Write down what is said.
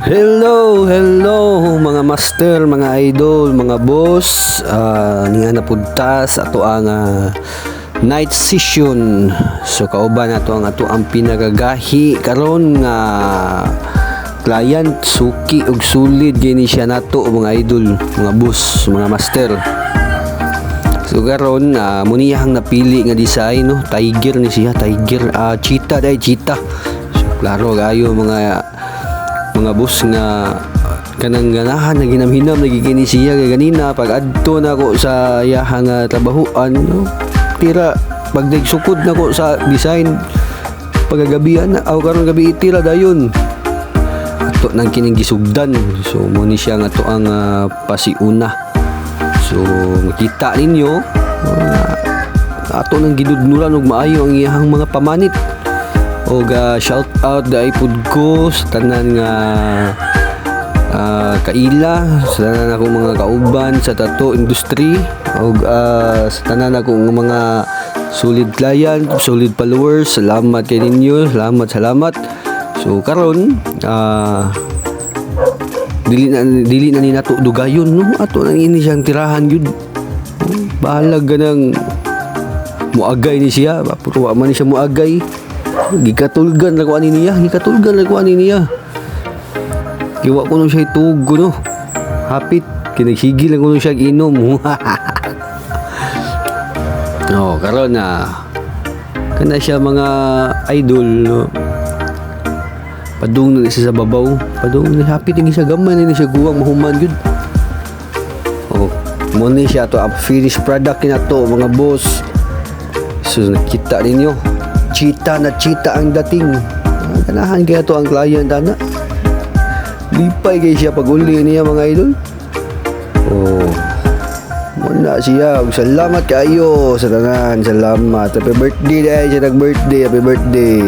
Hello, hello mga master, mga idol, mga boss. Nga napunta sa ato ang night session. So kauban nato ang ato ang pinagagahi karon nga client suki og sulid gini siya nato mga idol, mga boss, mga master. So karon muniyang napili nga design no, tiger ni siya, tiger, cheetah dai cheetah. So klaro gayo mga boss nga kanang ganahan na ginamhinam nagigini siya kay ganina pag adto na ko sa iyahang trabahoan no, tira pag nagsukod na ko sa design pagagabihan na aw karon gabi itira dayon ato nang kining gisugdan. So mo ni siya nga to ang pasiuna. So makita ninyo ato nang gidudnuran og maayo ang iyahang mga pamanit. Og shout out da ipod ko sa tanan nga kaila, sa tanan akong mga kauban sa tattoo industry, og sa tanan akong mga solid client, solid followers. Salamat kay ninyo, salamat. So karon dili na ni nato dugayon no, ato nang ini siyang tirahan gyud. Bahala ganang muagay ni siya, puro man ni siya muagay. Gikatulgan lang ko ani niya, kiwa ko nung siya itugo no, hapit kinagsigil lang ko nung siya inom. No, karon kana siya mga idol no, padung na siya sa babaw, padung na hapit ni siya gamay ni siya guwang mahuman gud. Oh, mo ni siya to finished product kinato mga boss. So nakita ninyo cheetah ang dating. Ganahan kaya to ang client ana. Lipay kay siya pag uli niya mga idol. Oh. Muna siya. Salamat kayo sa tanan. Salamat. Happy birthday dahil siya nag-birthday. Happy birthday.